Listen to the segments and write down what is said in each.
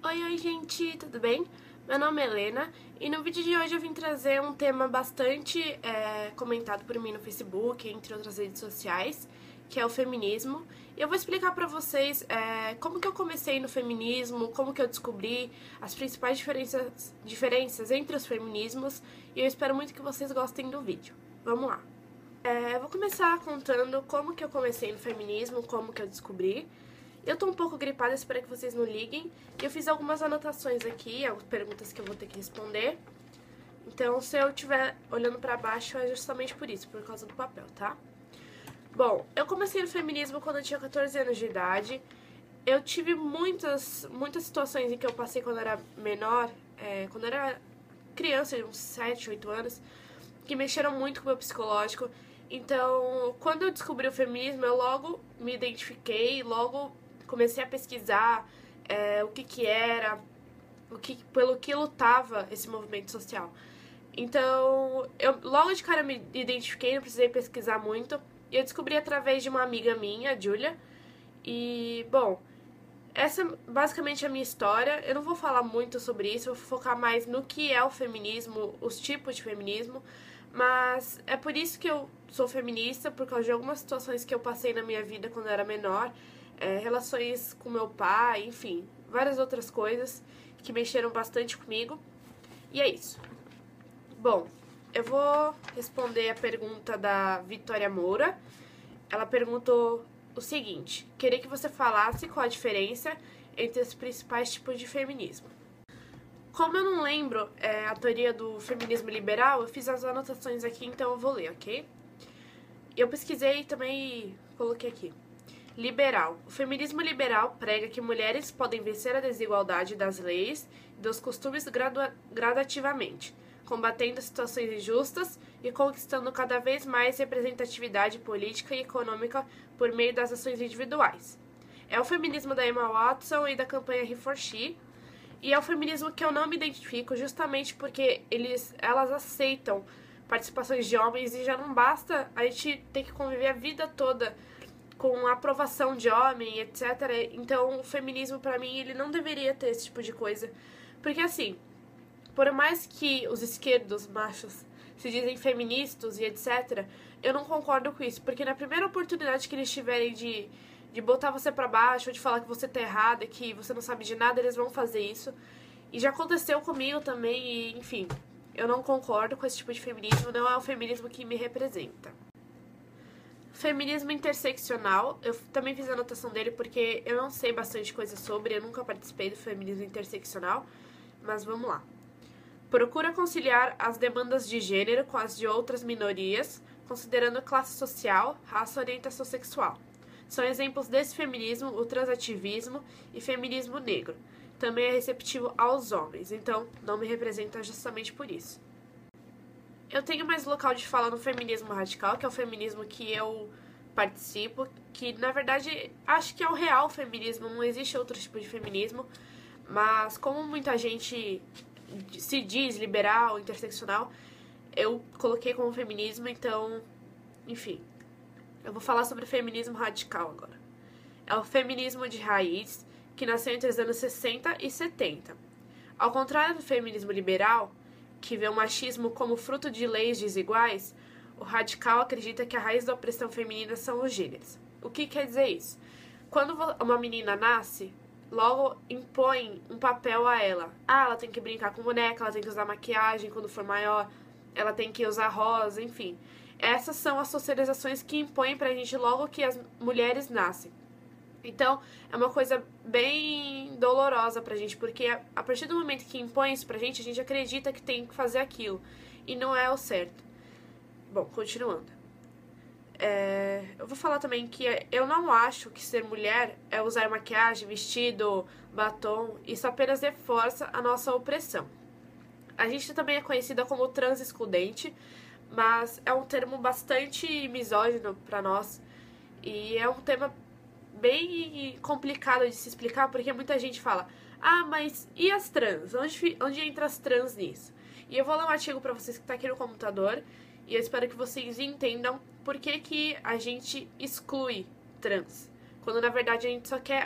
Oi, gente, tudo bem? Meu nome é Helena e no vídeo de hoje eu vim trazer um tema bastante comentado por mim no Facebook, entre outras redes sociais, que é o feminismo. E eu vou explicar pra vocês como que eu comecei no feminismo, como que eu descobri as principais diferenças entre os feminismos, e eu espero muito que vocês gostem do vídeo. Vamos lá! Eu vou começar contando como que eu comecei no feminismo, como que eu descobri. Eu tô um pouco gripada, espero que vocês não liguem. Eu fiz algumas anotações aqui, algumas perguntas que eu vou ter que responder. Então, se eu estiver olhando pra baixo, é justamente por isso, por causa do papel, tá? Bom, eu comecei no feminismo quando eu tinha 14 anos de idade. Eu tive muitas situações em que eu passei quando eu era menor, quando eu era criança, de uns 7, 8 anos, que mexeram muito com o meu psicológico. Então, quando eu descobri o feminismo, eu logo me identifiquei, logo comecei a pesquisar o que era, pelo que lutava esse movimento social. Então, eu logo de cara me identifiquei, não precisei pesquisar muito. E eu descobri através de uma amiga minha, a Júlia. E, bom, essa é basicamente a minha história. Eu não vou falar muito sobre isso, eu vou focar mais no que é o feminismo, os tipos de feminismo. Mas é por isso que eu sou feminista, por causa de algumas situações que eu passei na minha vida quando eu era menor, relações com meu pai, enfim, várias outras coisas que mexeram bastante comigo. E é isso. Bom, eu vou responder a pergunta da Vitória Moura. Ela perguntou o seguinte: queria que você falasse qual a diferença entre os principais tipos de feminismo. Como eu não lembro a teoria do feminismo liberal, eu fiz as anotações aqui, então eu vou ler, ok? Eu pesquisei e também coloquei aqui. Liberal. O feminismo liberal prega que mulheres podem vencer a desigualdade das leis e dos costumes gradativamente, combatendo situações injustas e conquistando cada vez mais representatividade política e econômica por meio das ações individuais. É o feminismo da Emma Watson e da campanha He for She, e é o feminismo que eu não me identifico justamente porque elas aceitam participações de homens e já não basta a gente ter que conviver a vida toda com a aprovação de homem, etc. Então o feminismo pra mim ele não deveria ter esse tipo de coisa. Porque assim, por mais que os esquerdos machos se dizem feministas e etc., eu não concordo com isso. Porque na primeira oportunidade que eles tiverem de botar você pra baixo, ou de falar que você tá errada, que você não sabe de nada, eles vão fazer isso. E já aconteceu comigo também, e enfim, eu não concordo com esse tipo de feminismo, não é o feminismo que me representa. Feminismo interseccional, eu também fiz a anotação dele porque eu não sei bastante coisa sobre, eu nunca participei do feminismo interseccional, mas vamos lá. Procura conciliar as demandas de gênero com as de outras minorias, considerando classe social, raça e orientação sexual. São exemplos desse feminismo o transativismo e feminismo negro. Também é receptivo aos homens, então não me representa justamente por isso. Eu tenho mais local de fala no feminismo radical, que é o feminismo que eu participo, que na verdade acho que é o real feminismo, não existe outro tipo de feminismo, mas como muita gente se diz liberal, interseccional, eu coloquei como feminismo, então, enfim. Eu vou falar sobre o feminismo radical agora. É o feminismo de raiz, que nasceu entre os anos 60 e 70. Ao contrário do feminismo liberal, que vê o machismo como fruto de leis desiguais, o radical acredita que a raiz da opressão feminina são os gêneros. O que quer dizer isso? Quando uma menina nasce, logo impõe um papel a ela. Ela tem que brincar com boneca, ela tem que usar maquiagem quando for maior, ela tem que usar rosa, enfim. Essas são as socializações que impõem pra gente logo que as mulheres nascem. Então, é uma coisa bem dolorosa pra gente, porque a partir do momento que impõe isso pra gente, a gente acredita que tem que fazer aquilo. E não é o certo. Bom, continuando. Eu vou falar também que eu não acho que ser mulher é usar maquiagem, vestido, batom. Isso apenas reforça a nossa opressão. A gente também é conhecida como trans excludente, mas é um termo bastante misógino pra nós. E é um tema bem complicado de se explicar, porque muita gente fala: ah, mas e as trans? Onde entra as trans nisso? E eu vou ler um artigo pra vocês que tá aqui no computador, e eu espero que vocês entendam por que a gente exclui trans, quando na verdade a gente só quer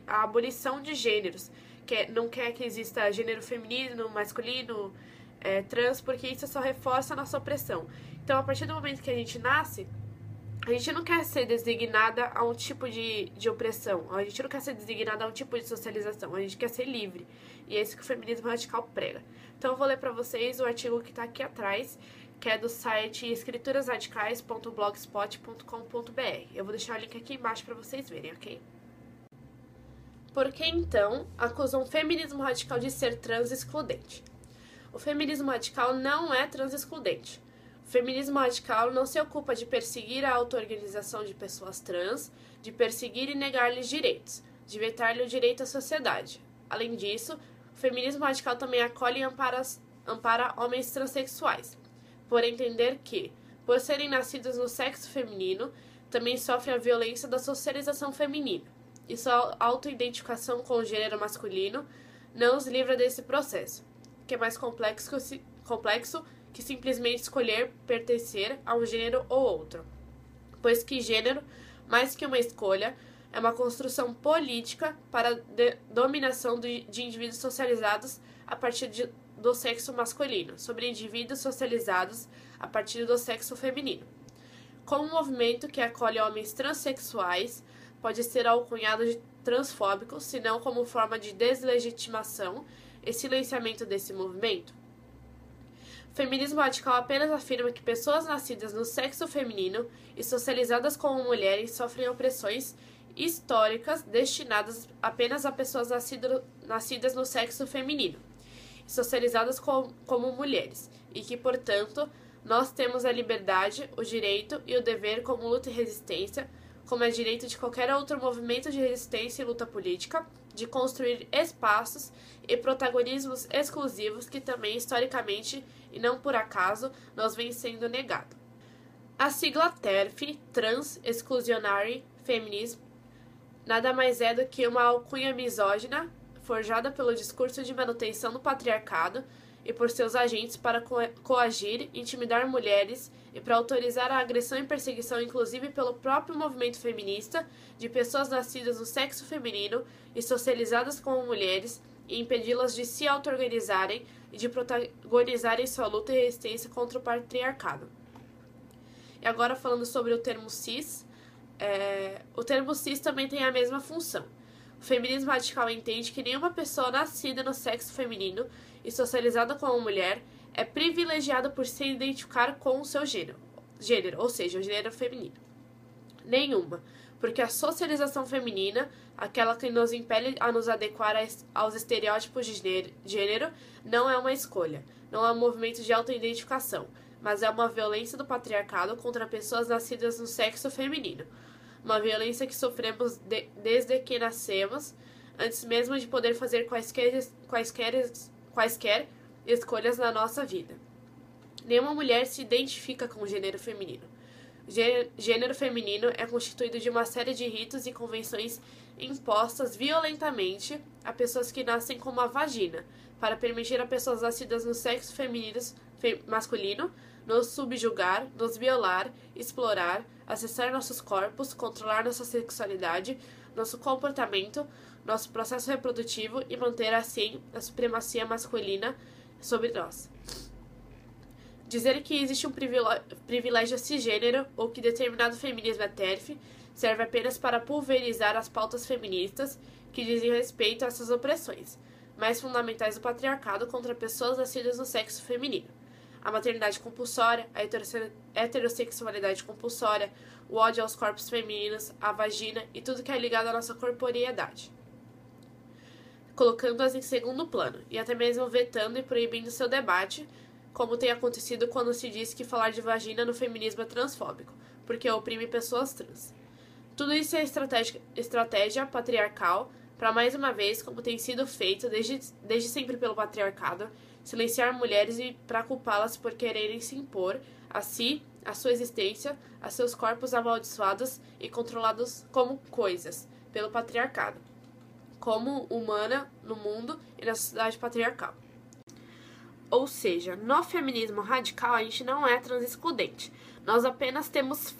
a abolição de gêneros, não quer que exista gênero feminino, masculino, trans, porque isso só reforça a nossa opressão. Então, a partir do momento que a gente nasce, a gente não quer ser designada a um tipo de opressão, a gente não quer ser designada a um tipo de socialização, a gente quer ser livre. E é isso que o feminismo radical prega. Então eu vou ler para vocês o artigo que está aqui atrás, que é do site escriturasradicais.blogspot.com.br. Eu vou deixar o link aqui embaixo para vocês verem, ok? Por que então acusam o feminismo radical de ser trans excludente? O feminismo radical não é trans excludente. O feminismo radical não se ocupa de perseguir a auto-organização de pessoas trans, de perseguir e negar-lhes direitos, de vetar-lhe o direito à sociedade. Além disso, o feminismo radical também acolhe e ampara homens transexuais, por entender que, por serem nascidos no sexo feminino, também sofrem a violência da socialização feminina, e sua auto-identificação com o gênero masculino não os livra desse processo, que é mais complexo que simplesmente escolher pertencer a um gênero ou outro, pois que gênero, mais que uma escolha, é uma construção política para a dominação de indivíduos socializados a partir do sexo masculino, sobre indivíduos socializados a partir do sexo feminino. Como um movimento que acolhe homens transexuais, pode ser alcunhado de transfóbico, se não como forma de deslegitimação e silenciamento desse movimento. O feminismo radical apenas afirma que pessoas nascidas no sexo feminino e socializadas como mulheres sofrem opressões históricas destinadas apenas a pessoas nascidas no sexo feminino e socializadas como mulheres, e que, portanto, nós temos a liberdade, o direito e o dever como luta e resistência, como é direito de qualquer outro movimento de resistência e luta política, de construir espaços e protagonismos exclusivos que também, historicamente e não por acaso, nos vem sendo negado. A sigla TERF, Trans Exclusionary Feminism, nada mais é do que uma alcunha misógina forjada pelo discurso de manutenção do patriarcado e por seus agentes para coagir, intimidar mulheres e para autorizar a agressão e perseguição, inclusive pelo próprio movimento feminista, de pessoas nascidas no sexo feminino e socializadas como mulheres, e impedi-las de se auto-organizarem e de protagonizarem sua luta e resistência contra o patriarcado. E agora falando sobre o termo cis, o termo cis também tem a mesma função. O feminismo radical entende que nenhuma pessoa nascida no sexo feminino e socializada como mulher é privilegiada por se identificar com o seu gênero, ou seja, o gênero feminino. Nenhuma, porque a socialização feminina, aquela que nos impele a nos adequar aos estereótipos de gênero, não é uma escolha, não é um movimento de autoidentificação, mas é uma violência do patriarcado contra pessoas nascidas no sexo feminino. Uma violência que sofremos desde que nascemos, antes mesmo de poder fazer quaisquer escolhas na nossa vida. Nenhuma mulher se identifica com o gênero feminino. O gênero feminino é constituído de uma série de ritos e convenções impostas violentamente a pessoas que nascem com uma vagina, para permitir a pessoas nascidas no sexo masculino nos subjugar, nos violar, explorar, acessar nossos corpos, controlar nossa sexualidade, nosso comportamento, nosso processo reprodutivo e manter assim a supremacia masculina sobre nós. Dizer que existe um privilégio cisgênero ou que determinado feminismo é TERF serve apenas para pulverizar as pautas feministas que dizem respeito a essas opressões mais fundamentais do patriarcado contra pessoas nascidas no sexo feminino. A maternidade compulsória, a heterossexualidade compulsória, o ódio aos corpos femininos, a vagina e tudo que é ligado à nossa corporeidade, colocando-as em segundo plano e até mesmo vetando e proibindo seu debate, como tem acontecido quando se diz que falar de vagina no feminismo é transfóbico, porque oprime pessoas trans. Tudo isso é estratégia patriarcal para, mais uma vez, como tem sido feito desde sempre pelo patriarcado, silenciar mulheres e para culpá-las por quererem se impor a si, a sua existência, a seus corpos amaldiçoados e controlados como coisas pelo patriarcado, como humana no mundo e na sociedade patriarcal. Ou seja, no feminismo radical a gente não é transexcludente. Nós apenas temos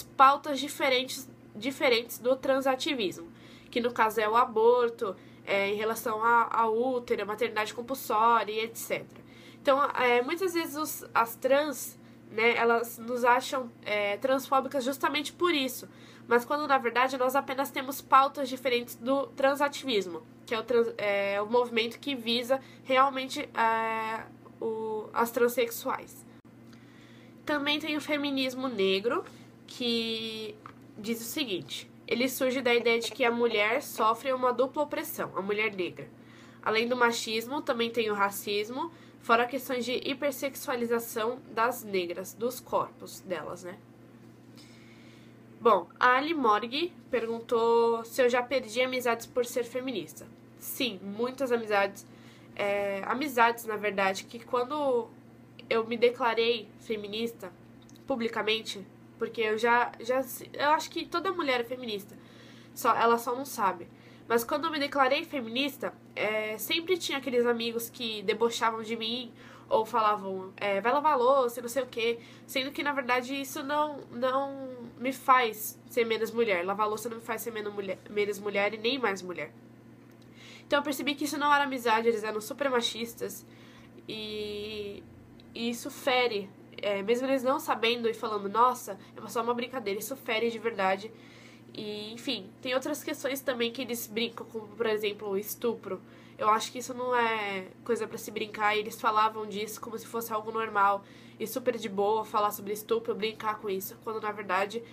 pautas diferentes diferentes do transativismo, que no caso é o aborto, em relação ao útero, a maternidade compulsória e etc. Então, muitas vezes as trans, né, elas nos acham transfóbicas justamente por isso, mas quando na verdade nós apenas temos pautas diferentes do transativismo, que é o movimento que visa realmente as transexuais. Também tem o feminismo negro, que diz o seguinte: ele surge da ideia de que a mulher sofre uma dupla opressão, a mulher negra. Além do machismo, também tem o racismo, fora questões de hipersexualização das negras, dos corpos delas, né? Bom, a Ali Morgue perguntou se eu já perdi amizades por ser feminista. Sim, muitas amizades. Amizades, na verdade, que quando eu me declarei feminista publicamente, porque eu acho que toda mulher é feminista, ela só não sabe. Mas quando eu me declarei feminista, sempre tinha aqueles amigos que debochavam de mim ou falavam, vai lavar louça, não sei o quê, sendo que, na verdade, isso não me faz ser menos mulher. Lavar louça não me faz ser menos mulher e nem mais mulher. Então eu percebi que isso não era amizade, eles eram super machistas e isso fere, mesmo eles não sabendo e falando, nossa, é só uma brincadeira, isso fere de verdade. E, enfim, tem outras questões também que eles brincam, como, por exemplo, o estupro. Eu acho que isso não é coisa pra se brincar, e eles falavam disso como se fosse algo normal e super de boa falar sobre estupro, brincar com isso, quando na verdade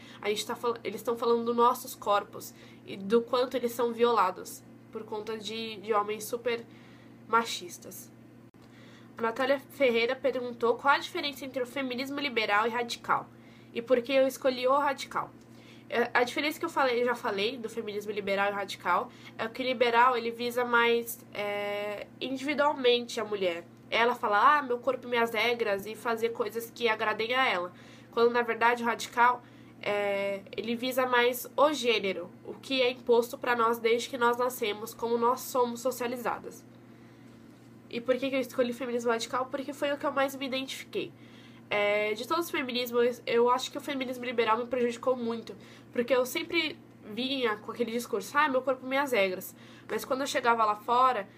eles estão falando dos nossos corpos e do quanto eles são violados por conta de homens super machistas. A Natália Ferreira perguntou qual a diferença entre o feminismo liberal e radical e por que eu escolhi o radical. A diferença que eu já falei do feminismo liberal e radical é que o liberal ele visa mais individualmente a mulher. Ela fala, meu corpo, minhas regras, e fazer coisas que agradem a ela. Quando na verdade o radical ele visa mais o gênero, o que é imposto para nós desde que nós nascemos, como nós somos socializadas. E por que eu escolhi o feminismo radical? Porque foi o que eu mais me identifiquei. De todos os feminismos, eu acho que o feminismo liberal me prejudicou muito, porque eu sempre vinha com aquele discurso, meu corpo, minhas regras. Mas quando eu chegava lá fora,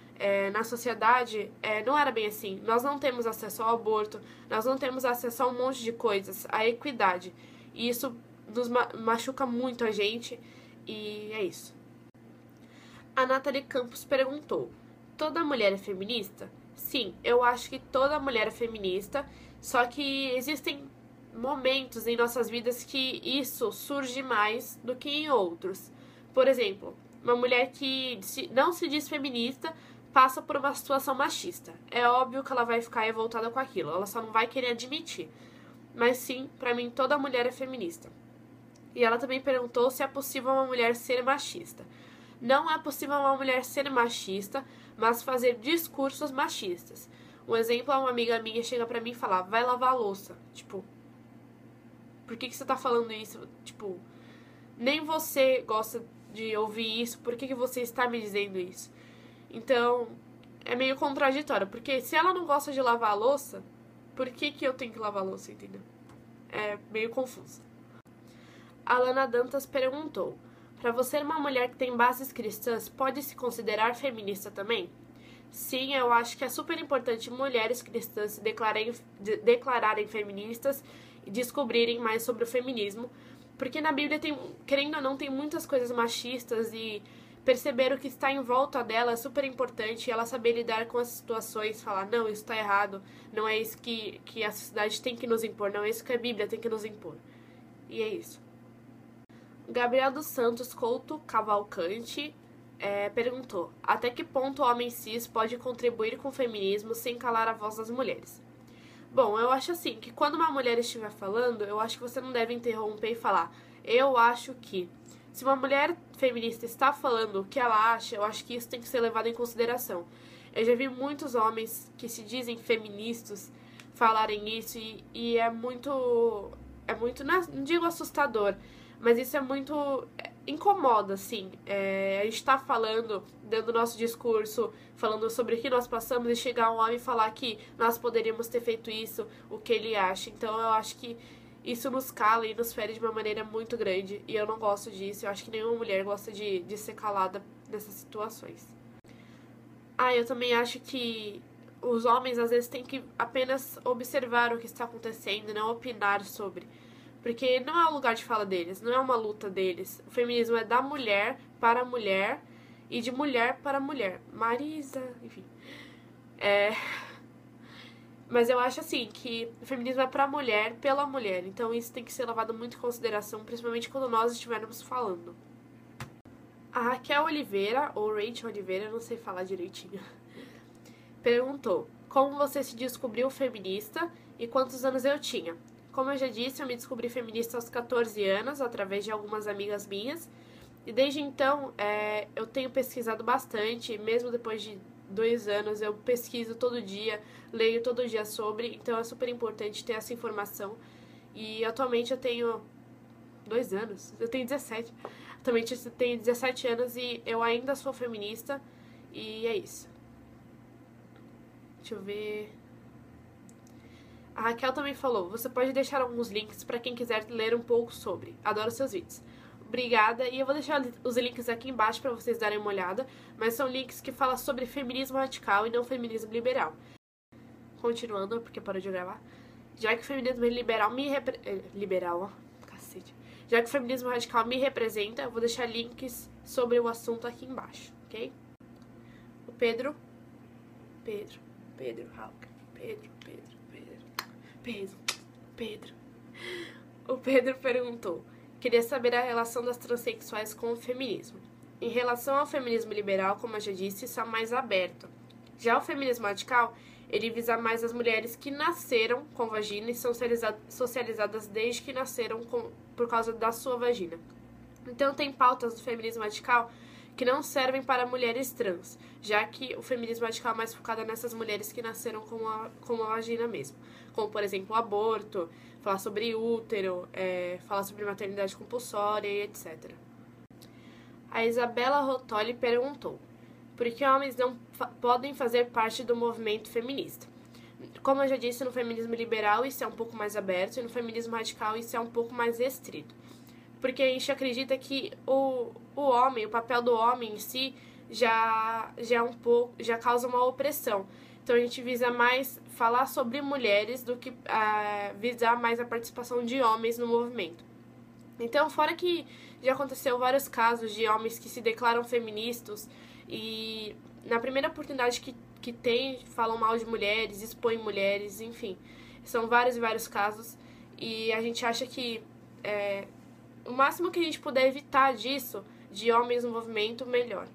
na sociedade, não era bem assim. Nós não temos acesso ao aborto, nós não temos acesso a um monte de coisas, à equidade. E isso nos machuca muito a gente, e é isso. A Nathalie Campos perguntou, toda mulher é feminista? Sim, eu acho que toda mulher é feminista, só que existem momentos em nossas vidas que isso surge mais do que em outros. Por exemplo, uma mulher que não se diz feminista passa por uma situação machista. É óbvio que ela vai ficar revoltada com aquilo, ela só não vai querer admitir. Mas sim, pra mim toda mulher é feminista. E ela também perguntou se é possível uma mulher ser machista. Não é possível uma mulher ser machista, mas fazer discursos machistas. Um exemplo é uma amiga minha chega pra mim e fala, vai lavar a louça. Tipo, por que você tá falando isso? Tipo, nem você gosta de ouvir isso, por que você está me dizendo isso? Então, é meio contraditório, porque se ela não gosta de lavar a louça, por que eu tenho que lavar a louça, entendeu? É meio confuso. A Lana Dantas perguntou, para você uma mulher que tem bases cristãs, pode se considerar feminista também? Sim, eu acho que é super importante mulheres cristãs se declararem feministas e descobrirem mais sobre o feminismo, porque na Bíblia tem, querendo ou não, tem muitas coisas machistas e perceber o que está em volta dela é super importante, ela saber lidar com as situações, falar, não, isso está errado, não é isso que a sociedade tem que nos impor, não é isso que a Bíblia tem que nos impor. E é isso. Gabriel dos Santos Couto Cavalcante perguntou, até que ponto o homem cis pode contribuir com o feminismo sem calar a voz das mulheres? Bom, eu acho assim, que quando uma mulher estiver falando, eu acho que você não deve interromper e falar, eu acho que. Se uma mulher feminista está falando o que ela acha, eu acho que isso tem que ser levado em consideração. Eu já vi muitos homens que se dizem feministas falarem isso e é muito, não digo assustador, mas isso é muito, incomoda, assim. A gente tá falando, dando o nosso discurso, falando sobre o que nós passamos e chegar um homem e falar que nós poderíamos ter feito isso, o que ele acha. Então eu acho que isso nos cala e nos fere de uma maneira muito grande. E eu não gosto disso. Eu acho que nenhuma mulher gosta de ser calada nessas situações. Eu também acho que os homens às vezes têm que apenas observar o que está acontecendo e não opinar sobre. Porque não é o lugar de fala deles, não é uma luta deles. O feminismo é da mulher para a mulher e de mulher para mulher. Marisa, enfim. Mas eu acho assim que o feminismo é pra mulher, pela mulher. Então isso tem que ser levado muito em consideração, principalmente quando nós estivermos falando. A Raquel Oliveira, ou Rachel Oliveira, não sei falar direitinho, perguntou: como você se descobriu feminista e quantos anos eu tinha? Como eu já disse, eu me descobri feminista aos 14 anos, através de algumas amigas minhas. E desde então, eu tenho pesquisado bastante, mesmo depois de 2 anos, eu pesquiso todo dia, leio todo dia sobre, então é super importante ter essa informação. E atualmente eu tenho 2 anos, eu tenho 17. Atualmente eu tenho 17 anos e eu ainda sou feminista, e é isso. Deixa eu ver. A Raquel também falou: você pode deixar alguns links para quem quiser ler um pouco sobre. Adoro seus vídeos. Obrigada, e eu vou deixar os links aqui embaixo para vocês darem uma olhada, mas são links que falam sobre feminismo radical e não feminismo liberal. Continuando, porque parou de gravar. Já que o feminismo liberal Já que o feminismo radical me representa, eu vou deixar links sobre o assunto aqui embaixo, ok? O Pedro O Pedro perguntou: queria saber a relação das transexuais com o feminismo. Em relação ao feminismo liberal, como eu já disse, isso é mais aberto. Já o feminismo radical, ele visa mais as mulheres que nasceram com vagina e são socializadas desde que nasceram por causa da sua vagina. Então tem pautas do feminismo radical que não servem para mulheres trans, já que o feminismo radical é mais focado nessas mulheres que nasceram com a vagina mesmo. Como, por exemplo, o aborto, falar sobre útero, falar sobre maternidade compulsória e etc. A Isabela Rotoli perguntou: por que homens não podem fazer parte do movimento feminista? Como eu já disse, no feminismo liberal isso é um pouco mais aberto e no feminismo radical isso é um pouco mais restrito. Porque a gente acredita que o papel do homem em si já causa uma opressão. Então a gente visa mais falar sobre mulheres do que visar mais a participação de homens no movimento. Então, fora que já aconteceu vários casos de homens que se declaram feministas e na primeira oportunidade que tem, falam mal de mulheres, expõem mulheres, enfim. São vários e vários casos e a gente acha que o máximo que a gente puder evitar disso, de homens no movimento, melhor.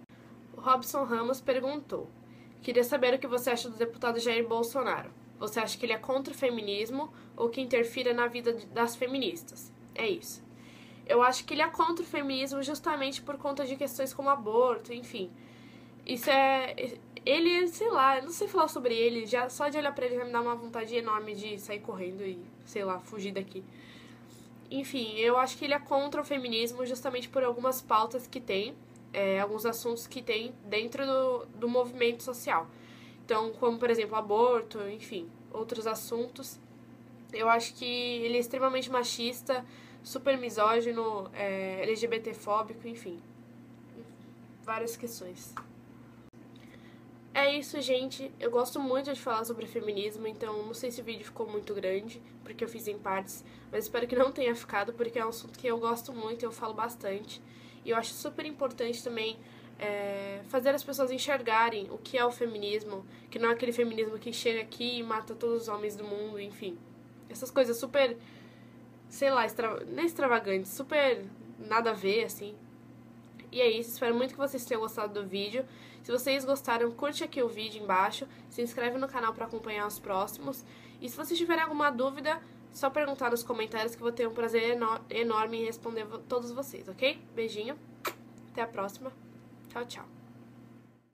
O Robson Ramos perguntou: queria saber o que você acha do deputado Jair Bolsonaro. Você acha que ele é contra o feminismo ou que interfira na vida das feministas? É isso. Eu acho que ele é contra o feminismo justamente por conta de questões como aborto, enfim. Isso ele, sei lá, eu não sei falar sobre ele, já só de olhar pra ele já me dá uma vontade enorme de sair correndo e, sei lá, fugir daqui. Enfim, eu acho que ele é contra o feminismo justamente por algumas pautas que tem, alguns assuntos que tem dentro do movimento social. Então, como, por exemplo, aborto, enfim, outros assuntos. Eu acho que ele é extremamente machista, super misógino, LGBTfóbico, enfim. Várias questões. É isso, gente. Eu gosto muito de falar sobre feminismo, então não sei se o vídeo ficou muito grande, porque eu fiz em partes, mas espero que não tenha ficado, porque é um assunto que eu gosto muito, eu falo bastante. E eu acho super importante também fazer as pessoas enxergarem o que é o feminismo, que não é aquele feminismo que chega aqui e mata todos os homens do mundo, enfim. Essas coisas super, sei lá, nem extravagantes, super nada a ver, assim. E é isso, espero muito que vocês tenham gostado do vídeo. Se vocês gostaram, curte aqui o vídeo embaixo, se inscreve no canal para acompanhar os próximos. E se vocês tiverem alguma dúvida, só perguntar nos comentários que eu vou ter um prazer enorme em responder todos vocês, ok? Beijinho, até a próxima. Tchau, tchau.